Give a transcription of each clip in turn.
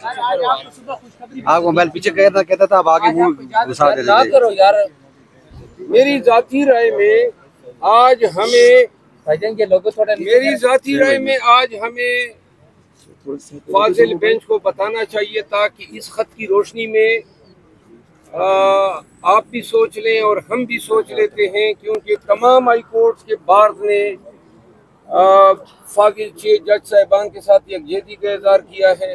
आप मोबाइल पीछे कहता था, अब आगे मुंह घुसा दे ना करो यार। मेरी जाती राय में आज हमें फाजिल बेंच को बताना चाहिए था कि इस खत की रोशनी में आप भी सोच लें और हम भी सोच लेते हैं, क्योंकि तमाम हाई कोर्ट के बार ने फाजिल 6 जज साहिबान के साथ यकजहती का इज़हार किया है,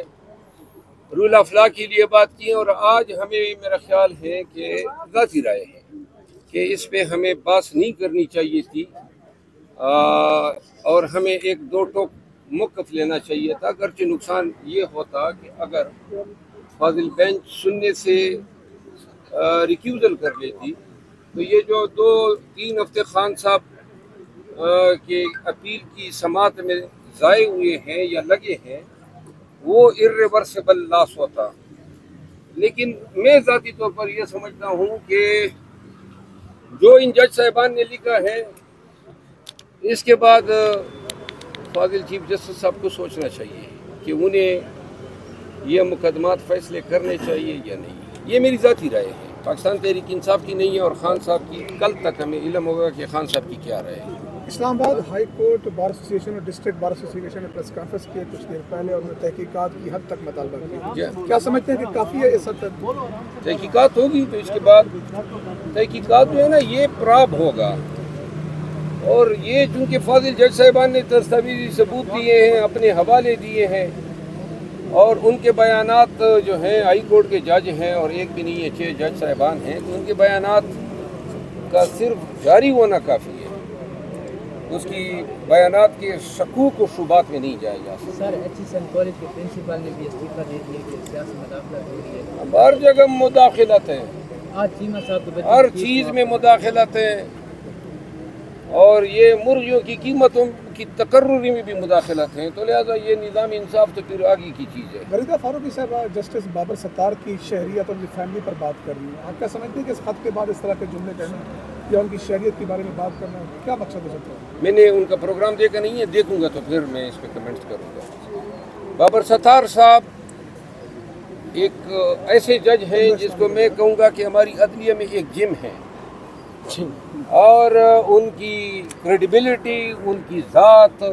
रूल ऑफ लॉ के लिए बात की, और आज हमें मेरा ख्याल है कि ज़ाती राय है कि इस पे हमें बात नहीं करनी चाहिए थी और हमें एक दो टोक मौक़िफ़ लेना चाहिए था। अगरचे नुकसान ये होता कि अगर फाजिल बेंच सुनने से रिक्यूज़ल कर लेती तो ये जो 2-3 हफ्ते खान साहब के अपील की समात में ज़ाये हुए हैं या लगे हैं वो इर्रिवर्सिबल लॉस होता। लेकिन मैं ज़ाती तौर पर यह समझता हूँ कि जो इन जज साहिबान ने लिखा है इसके बाद फाजिल चीफ जस्टिस साहब को सोचना चाहिए कि उन्हें यह मुकदमात फैसले करने चाहिए या नहीं। ये मेरी ज़ाती राय है, पाकिस्तान तहरीक इंसाफ की नहीं है, और खान साहब की कल तक हमें इल्म होगा कि खान साहब की क्या राय है। Islamabad high court bar association और डिस्ट्रिक्ट बार एसोसिएशन ने प्रेस कॉन्फ्रेंस की कुछ देर पहले और उन्होंने तहकीकात की हद तक मुतालबा किया। क्या समझते हैं कि काफ़ी है इस हद तक? तहकीकात होगी तो इसके बाद तहकीकात जो है ना ये प्राब होगा, और ये चूँकि फाजिल जज साहिबान ने दस्तावेज़ी सबूत दिए हैं, अपने हवाले दिए हैं, और उनके बयानात जो हैं हाई कोर्ट के जज हैं और एक भी नहीं है 6 जज साहिबान हैं, तो उनके बयानात का सिर्फ जारी होना काफ़ी है, उसकी बयानात के शकूक और शुबात में नहीं जाया जा सकता। सर एचईएसएन कॉलेज के प्रिंसिपल ने भी इस्तीफा दे दिया कि सियासी मुदाखलत हो रही है। हर जगह मुदाखलत है, आज चीमा साहब तो हर चीज़ में मुदाखलत है, और ये मुर्गियों की कीमतों की तकर्रुरी में भी मुदाखलत है, तो लिहाजा ये निज़ाम इंसाफ तो फिर आगे की चीज़ है। वरीदा फारूकी साहब जस्टिस बाबर सत्तार की शहरियत और उनकी फैमिली पर बात कर रही है, आप क्या समझते हैं कि इस खत के बाद इस तरह के जुमले कहना या उनकी शहरियत के बारे में बात करना क्या मकसद हो सकता है? मैंने उनका प्रोग्राम देखा नहीं है, देखूंगा तो फिर मैं इस पर कमेंट्स करूँगा। बाबर सत्तार साहब एक ऐसे जज हैं जिसको मैं कहूँगा कि हमारी अदलिया में एक जिम है, और उनकी क्रेडिबिलिटी, उनकी ज़ात,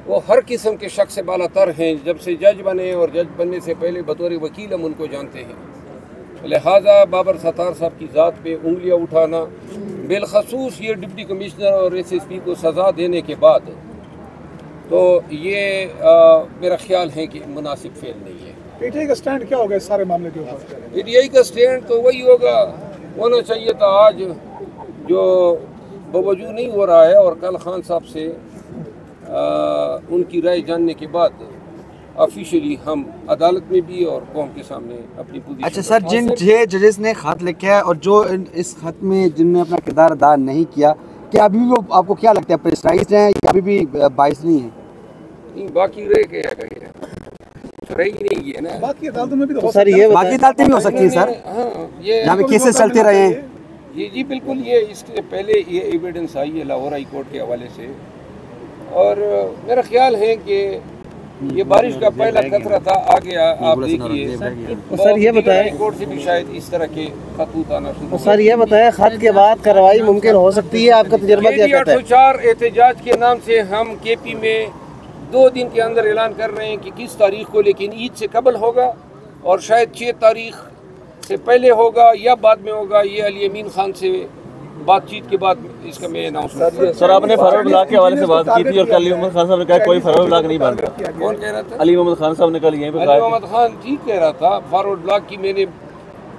वो हर किस्म के शख्स से बालातर हैं। जब से जज बने और जज बनने से पहले बतौर वकील हम उनको जानते हैं, लिहाजा बाबर सत्तार साहब की ज़ात पे उंगलियां उठाना, बिलखसूस ये डिप्टी कमिश्नर और एसएसपी को सज़ा देने के बाद, तो ये मेरा ख्याल है कि मुनासिब फेल नहीं है। पीटीआई का स्टैंड क्या होगा इस सारे मामले के ऊपर? पीटीआई का स्टैंड तो वही होना चाहिए था आज, जो बावजूद नहीं हो रहा है, और कल खान साहब से उनकी राय जानने के बाद ऑफिशियली हम अदालत में भी और कौम के सामने अपनी पोजीशन। अच्छा सर, जिन 6 जजेस ने खत लिखा है और जो इस खत में जिनने अपना किरदार अदा नहीं किया, क्या अभी भी वो आपको क्या लगता है प्रेस्टाइज्ड हैं या अभी भी बाइस नहीं है? नहीं, बाकी रह गया रही नहीं है ना, बाकी अदालतों में भी तो सर ये बाकी अदालतें भी हो सकती है सर, हाँ, ये यहाँ पे केसेस चलते रहे हैं। जी बिल्कुल, ये इसके पहले ये एविडेंस आई है लाहौर हाई कोर्ट के हवाले से, और मेरा ख्याल है कि ये बारिश का पहला खतरा था, आ गया। आप देखिए सर ये बताएं, कोर्ट से भी शायद इस तरह के खतूत आना शुरू। सर ये बताएं, खत के बाद कार्रवाई मुमकिन हो सकती है, आपका तजुर्बा क्या कहता है? 804 एहतजाज के नाम से हम केपी में 2 दिन के अंदर ऐलान कर रहे हैं कि किस तारीख को, लेकिन ईद से कबल होगा, और शायद 6 तारीख से पहले होगा या बाद में होगा। ये अली अमीन खान से बातचीत के बाद इसका मैं अनाउंसमेंट। सर आपने फॉरवर्ड ब्लॉक के हवाले से बात की थी और कल अली मोहम्मद खान साहब ने कहा कोई फॉरवर्ड ब्लॉक नहीं बन रहा। कौन कह रहा था? अली मोहम्मद खान साहब ने कल यहीं पे अली मोहम्मद खान ठीक कह रहा था। फॉरवर्ड ब्लॉक की मैंने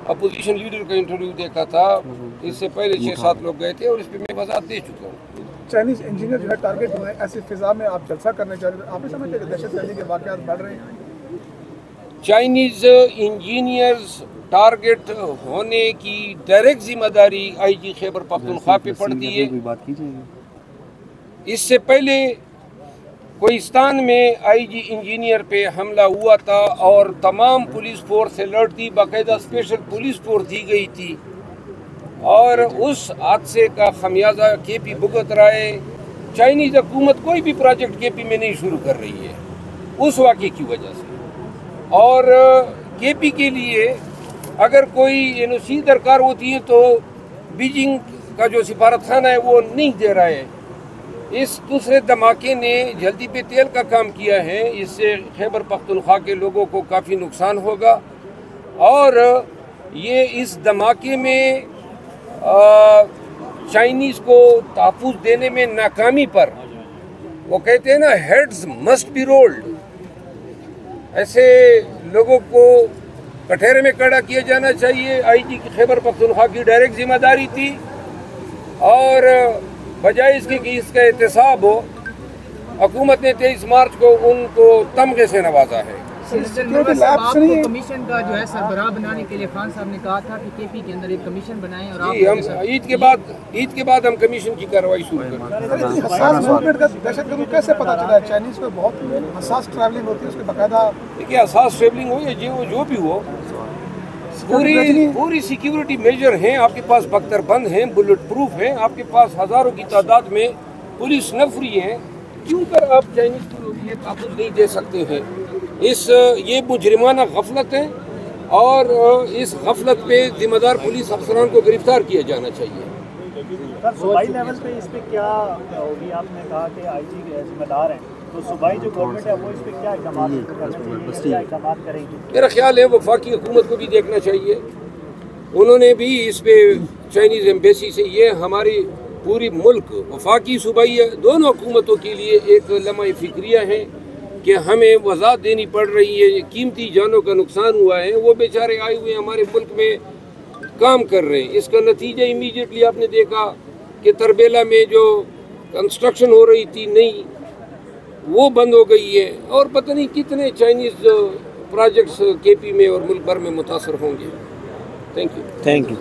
अपोजिशन लीडर का इंटरव्यू देखा था, इससे पहले 6-7 लोग गए थे, और इस पर मैं वजाहत दे चुका हूँ। चाइनीज इंजीनियर जो है टारगेट हुए, ऐसी फिजा में आप जलसा करने जा रहे हैं, आप समझते हैं कि दहशतगर्दी के वाक़यात बढ़ रहे हैं? चाइनीज इंजीनियर्स टारगेट होने की डायरेक्ट जिम्मेदारी आईजी खैबर पख्तूनख्वा पे पड़ती है। इससे पहले कोहिस्तान में आईजी इंजीनियर पे हमला हुआ था और तमाम पुलिस फोर्स अलर्ट थी, बाकायदा स्पेशल पुलिस फोर्स दी गई थी, और उस हादसे का खमियाजा केपी भुगत रहा है। चाइनीज हुकूमत कोई भी प्रोजेक्ट केपी में नहीं शुरू कर रही है उस वाक़े की वजह से। और केपी के लिए अगर कोई एनओसी दरकार होती है तो बीजिंग का जो सिफारत खाना है वो नहीं दे रहा है। इस दूसरे धमाके ने जल्दी पे तेल का काम किया है। इससे खैबर पख्तूनख्वा के लोगों को काफ़ी नुकसान होगा और ये इस धमाके में चाइनीज़ को तहफ़्फ़ुज़ देने में नाकामी पर वो कहते हैं ना, हेड्स मस्ट बी रोल्ड। ऐसे लोगों को कटहरे में खड़ा किया जाना चाहिए। आईजी की खैबर पख्तूनख्वा की डायरेक्ट जिम्मेदारी थी और बजाय इसके कि इसका एहतसाब हो, हुकूमत ने 23 मार्च को उनको तमगे से नवाजा है। आपको कमीशन का जो है सरबराह बनाने के लिए खान साहब ने कहा था कि केपी के अंदर एक कमीशन बनाएं और जी हम ईद के बाद हम कमीशन की कार्रवाई शुरू करेंगे। दहशतगर्द कैसे पता चला? चाइनीज को बहुत हसास ट्रैवलिंग होती है, उसके बाकायदा देखिए हसास ट्रैवलिंग हो या जो भी हो, पूरी सिक्योरिटी मेजर हैं आपके पास, बख्तरबंद हैं, बुलेट प्रूफ हैं, आपके पास हज़ारों की तादाद में पुलिस नफरी हैं। क्यों कर आप चाइनीज को ये ताक़त नहीं दे सकते हैं? ये मुजरिमाना गफलत है और इस गफलत पे जिम्मेदार पुलिस अफसरान को गिरफ्तार किया जाना चाहिए। सर सूबाई लेवल पे इस पे क्या होगी? आपने कहा कि आईजी जिम्मेदार हैं, तो सूबाई जो गवर्नमेंट है वो इस पे क्या इक़दाम करेगी? मेरा ख्याल है वफाकी हुकूमत को भी देखना चाहिए। उन्होंने भी इस पे चाइनीज़ एम्बेसी से, ये हमारी पूरी मुल्क वफाकी सूबाई दोनों हुकूमतों के लिए एक लम्हा फ़िक्रिया है कि हमें वज़ाहत देनी पड़ रही है। कीमती जानों का नुकसान हुआ है, वो बेचारे आए हुए हमारे मुल्क में काम कर रहे हैं। इसका नतीजा इमीडिएटली आपने देखा कि तरबेला में जो कंस्ट्रक्शन हो रही थी नई, वो बंद हो गई है और पता नहीं कितने चाइनीज़ प्रोजेक्ट्स केपी में और मुल्क भर में मुतासर होंगे। Thank you.